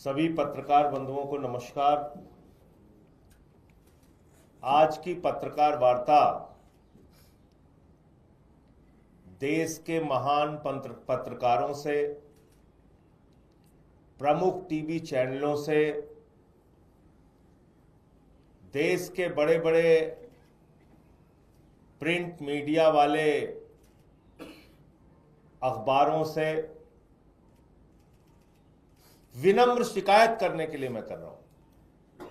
सभी पत्रकार बंधुओं को नमस्कार। आज की पत्रकार वार्ता देश के महान पत्रकारों से, प्रमुख टीवी चैनलों से, देश के बड़े बड़े प्रिंट मीडिया वाले अखबारों से विनम्र शिकायत करने के लिए मैं कर रहा हूं।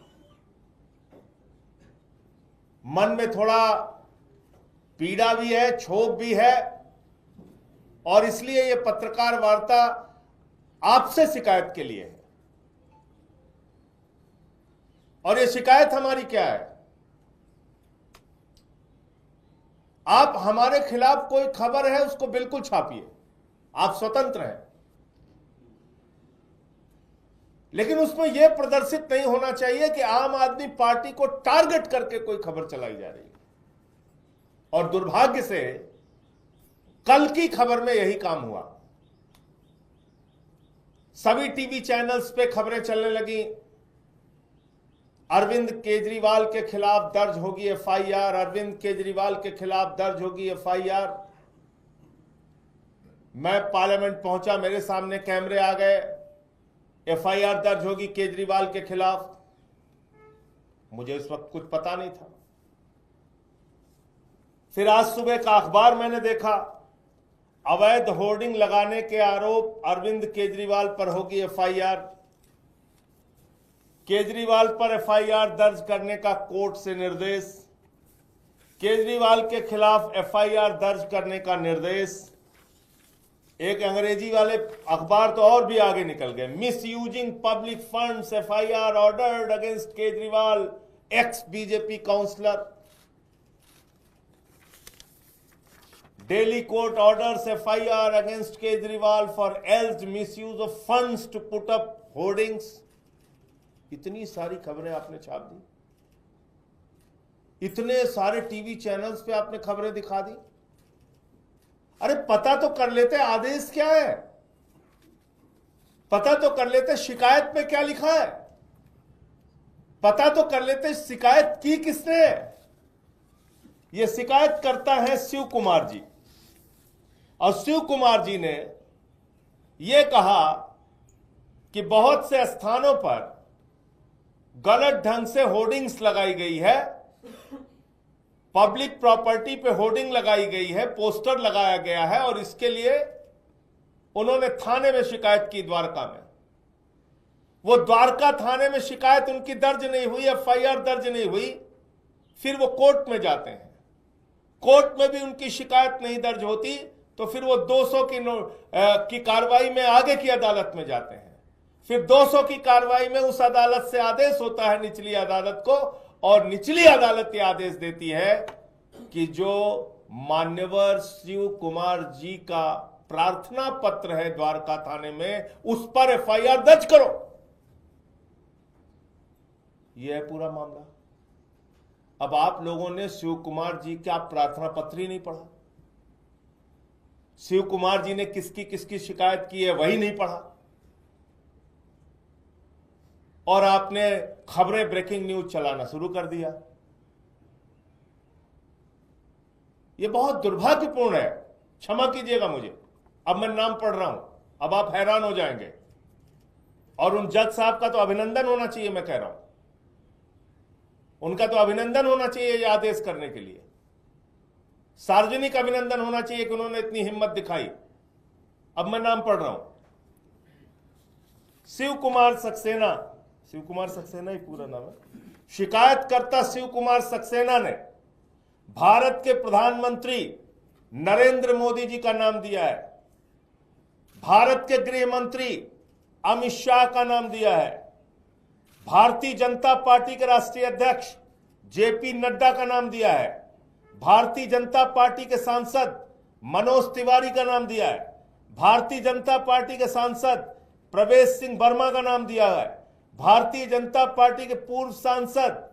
मन में थोड़ा पीड़ा भी है, क्षोभ भी है, और इसलिए यह पत्रकार वार्ता आपसे शिकायत के लिए है। और यह शिकायत हमारी क्या है? आप हमारे खिलाफ कोई खबर है उसको बिल्कुल छापिए, आप स्वतंत्र हैं, लेकिन उसमें यह प्रदर्शित नहीं होना चाहिए कि आम आदमी पार्टी को टारगेट करके कोई खबर चलाई जा रही है। और दुर्भाग्य से कल की खबर में यही काम हुआ। सभी टीवी चैनल्स पे खबरें चलने लगी, अरविंद केजरीवाल के खिलाफ दर्ज होगी एफआईआर, अरविंद केजरीवाल के खिलाफ दर्ज होगी एफआईआर। मैं पार्लियामेंट पहुंचा, मेरे सामने कैमरे आ गए, एफआईआर दर्ज होगी केजरीवाल के खिलाफ। मुझे इस वक्त कुछ पता नहीं था। फिर आज सुबह का अखबार मैंने देखा, अवैध होर्डिंग लगाने के आरोप अरविंद केजरीवाल पर होगी एफआईआर। केजरीवाल पर एफआईआर दर्ज करने का कोर्ट से निर्देश, केजरीवाल के खिलाफ एफआईआर दर्ज करने का निर्देश। एक अंग्रेजी वाले अखबार तो और भी आगे निकल गए, misusing public funds FIR ordered against Kejriwal ex BJP councillor. Delhi court orders FIR against Kejriwal for alleged misuse of funds to put up hoardings. इतनी सारी खबरें आपने छाप दी, इतने सारे टीवी चैनल्स पे आपने खबरें दिखा दी। अरे पता तो कर लेते आदेश क्या है, पता तो कर लेते शिकायत में क्या लिखा है, पता तो कर लेते शिकायत की किसने है। यह शिकायत करता है शिव कुमार जी, और शिव कुमार जी ने यह कहा कि बहुत से स्थानों पर गलत ढंग से होर्डिंग्स लगाई गई है, पब्लिक प्रॉपर्टी पे होर्डिंग लगाई गई है, पोस्टर लगाया गया है, और इसके लिए उन्होंने थाने में शिकायत की द्वारका में। वो द्वारका थाने में शिकायत उनकी दर्ज नहीं हुई, एफआईआर दर्ज नहीं हुई। फिर वो कोर्ट में जाते हैं, कोर्ट में भी उनकी शिकायत नहीं दर्ज होती, तो फिर वो 200 की कार्रवाई में आगे की अदालत में जाते हैं। फिर 200 की कार्रवाई में उस अदालत से आदेश होता है निचली अदालत को, और निचली अदालत ये आदेश देती है कि जो मान्यवर शिव कुमार जी का प्रार्थना पत्र है द्वारका थाने में, उस पर एफआईआर दर्ज करो। यह है पूरा मामला। अब आप लोगों ने शिव कुमार जी का प्रार्थना पत्र ही नहीं पढ़ा, शिव कुमार जी ने किसकी किसकी शिकायत की है वही नहीं पढ़ा, और आपने खबरें ब्रेकिंग न्यूज चलाना शुरू कर दिया। यह बहुत दुर्भाग्यपूर्ण है, क्षमा कीजिएगा मुझे। अब मैं नाम पढ़ रहा हूं, अब आप हैरान हो जाएंगे, और उन जज साहब का तो अभिनंदन होना चाहिए। मैं कह रहा हूं, उनका तो अभिनंदन होना चाहिए यह आदेश करने के लिए, सार्वजनिक अभिनंदन होना चाहिए कि उन्होंने इतनी हिम्मत दिखाई। अब मैं नाम पढ़ रहा हूं, शिव कुमार सक्सेना, शिव कुमार सक्सेना ही पूरा नाम है। शिकायतकर्ता शिव कुमार सक्सेना ने भारत के प्रधानमंत्री नरेंद्र मोदी जी का नाम दिया है, भारत के गृह मंत्री अमित शाह का नाम दिया है, भारतीय जनता पार्टी के राष्ट्रीय अध्यक्ष जेपी नड्डा का नाम दिया है, भारतीय जनता पार्टी के सांसद मनोज तिवारी का नाम दिया है, भारतीय जनता पार्टी के सांसद प्रवेश सिंह वर्मा का नाम दिया है, भारतीय जनता पार्टी के पूर्व सांसद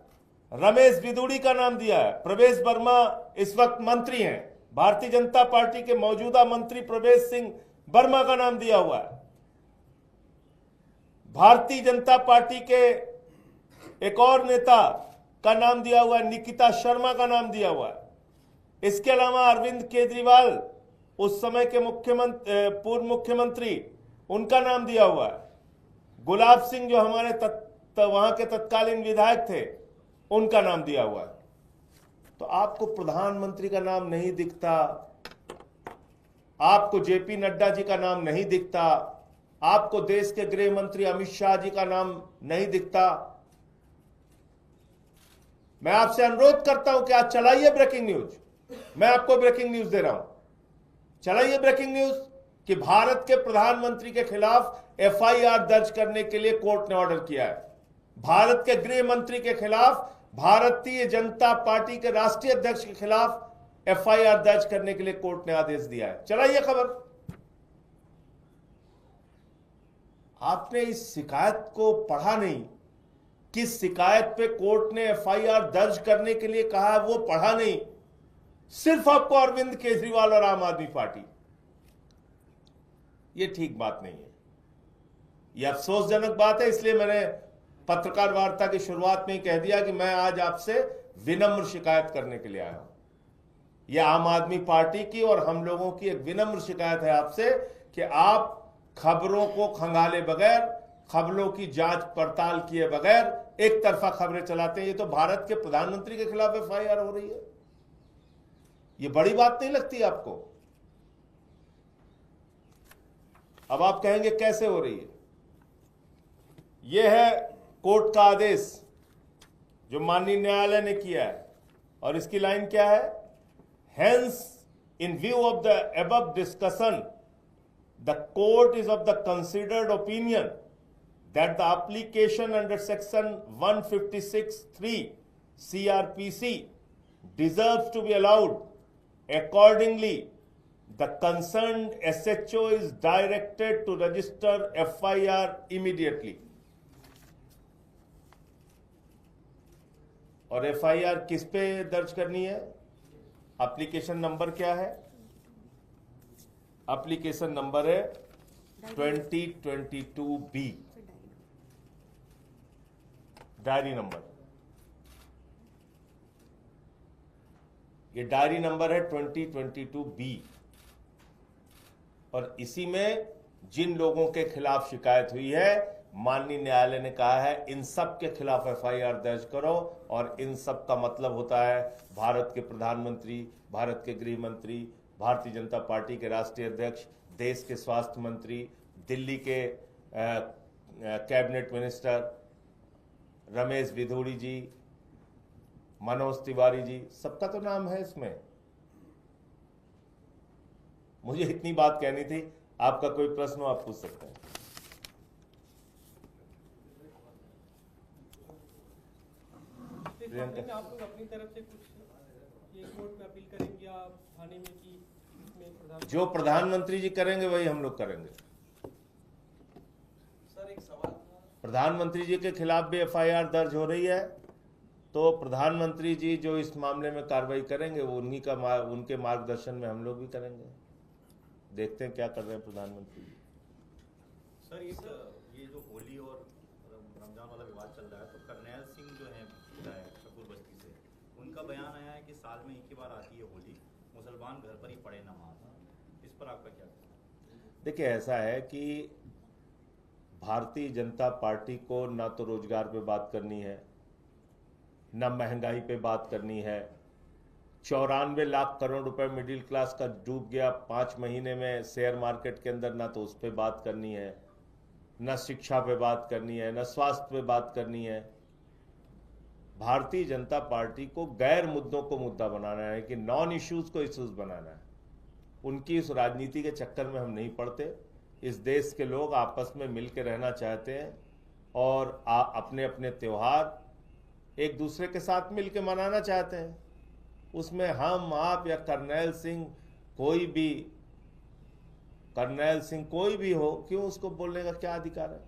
रमेश बिदुड़ी का नाम दिया है। प्रवेश वर्मा इस वक्त मंत्री हैं, भारतीय जनता पार्टी के मौजूदा मंत्री प्रवेश सिंह वर्मा का नाम दिया हुआ है। भारतीय जनता पार्टी के एक और नेता का नाम दिया हुआ है, निकिता शर्मा का नाम दिया हुआ है। इसके अलावा अरविंद केजरीवाल, उस समय के पूर्व मुख्यमंत्री, उनका नाम दिया हुआ है। गुलाब सिंह जो हमारे वहां के तत्कालीन विधायक थे, उनका नाम दिया हुआ है। तो आपको प्रधानमंत्री का नाम नहीं दिखता, आपको जेपी नड्डा जी का नाम नहीं दिखता, आपको देश के गृह मंत्री अमित शाह जी का नाम नहीं दिखता। मैं आपसे अनुरोध करता हूं कि आज चलाइए ब्रेकिंग न्यूज। मैं आपको ब्रेकिंग न्यूज दे रहा हूं, चलाइए ब्रेकिंग न्यूज कि भारत के प्रधानमंत्री के खिलाफ एफआईआर दर्ज करने के लिए कोर्ट ने ऑर्डर किया है। भारत के गृह मंत्री के खिलाफ, भारतीय जनता पार्टी के राष्ट्रीय अध्यक्ष के खिलाफ एफआईआर दर्ज करने के लिए कोर्ट ने आदेश दिया है। चलाइए खबर। आपने इस शिकायत को पढ़ा नहीं, किस शिकायत पे कोर्ट ने एफआईआर दर्ज करने के लिए कहा है वो पढ़ा नहीं। सिर्फ आपको अरविंद केजरीवाल और आम आदमी पार्टी, ये ठीक बात नहीं है, ये अफसोसजनक बात है। इसलिए मैंने पत्रकार वार्ता की शुरुआत में ही कह दिया कि मैं आज आपसे विनम्र शिकायत करने के लिए आया हूं। यह आम आदमी पार्टी की और हम लोगों की एक विनम्र शिकायत है आपसे कि आप खबरों को खंगाले बगैर, खबरों की जांच पड़ताल किए बगैर एक तरफा खबरें चलाते हैं। ये तो भारत के प्रधानमंत्री के खिलाफ एफआईआर हो रही है, ये बड़ी बात नहीं लगती आपको? अब आप कहेंगे कैसे हो रही है? यह है कोर्ट का आदेश जो माननीय न्यायालय ने किया है, और इसकी लाइन क्या है? Hence in view of the above discussion, the court is of the considered opinion that the application under section 156(3) CRPC deserves to be allowed. Accordingly, the concerned SHO is directed to register FIR immediately. और FIR किस पे दर्ज करनी है? Application number क्या है? Application number है 2022B, diary number. ये डायरी नंबर है 2022B, और इसी में जिन लोगों के खिलाफ शिकायत हुई है, माननीय न्यायालय ने कहा है इन सब के खिलाफ एफआईआर दर्ज करो। और इन सब का मतलब होता है भारत के प्रधानमंत्री, भारत के गृह मंत्री, भारतीय जनता पार्टी के राष्ट्रीय अध्यक्ष, देश के स्वास्थ्य मंत्री, दिल्ली के कैबिनेट मिनिस्टर रमेश विधुड़ी जी, मनोज तिवारी जी, सबका तो नाम है इसमें। मुझे इतनी बात कहनी थी। आपका कोई प्रश्न हो आप पूछ सकते हैं। आप लोग अपनी तरफ से कुछ ये कोर्ट में अपील करेंगे या थाने में कि इसमें जो प्रधानमंत्री जी करेंगे वही हम लोग करेंगे। सर एक सवाल, प्रधानमंत्री जी के खिलाफ भी एफआईआर दर्ज हो रही है, तो प्रधानमंत्री जी जो इस मामले में कार्रवाई करेंगे वो उनके मार्गदर्शन में हम लोग भी करेंगे। देखते हैं क्या कर रहे हैं प्रधानमंत्री जी। सर ये जो होली और रमजान वाला विवाद चल रहा है, तो करनैल सिंह जो है विधायक शकूर बस्ती से, उनका बयान आया है कि साल में एक ही बार आती है होली, मुसलमान घर पर ही पढ़े नमाज। इस पर आपका क्या कहना है? देखिए, ऐसा है कि भारतीय जनता पार्टी को ना तो रोजगार पे बात करनी है, ना महंगाई पे बात करनी है। 94 लाख करोड़ रुपए मिडिल क्लास का डूब गया 5 महीने में शेयर मार्केट के अंदर, ना तो उस पर बात करनी है, ना शिक्षा पे बात करनी है, ना स्वास्थ्य पे बात करनी है। भारतीय जनता पार्टी को गैर मुद्दों को मुद्दा बनाना है, कि नॉन इश्यूज को इश्यूज बनाना है। उनकी इस राजनीति के चक्कर में हम नहीं पड़ते। इस देश के लोग आपस में मिलकर रहना चाहते हैं और अपने अपने त्योहार एक दूसरे के साथ मिलकर मनाना चाहते हैं। उसमें हम, आप या करनैल सिंह कोई भी हो, क्यों उसको बोलने का क्या अधिकार है?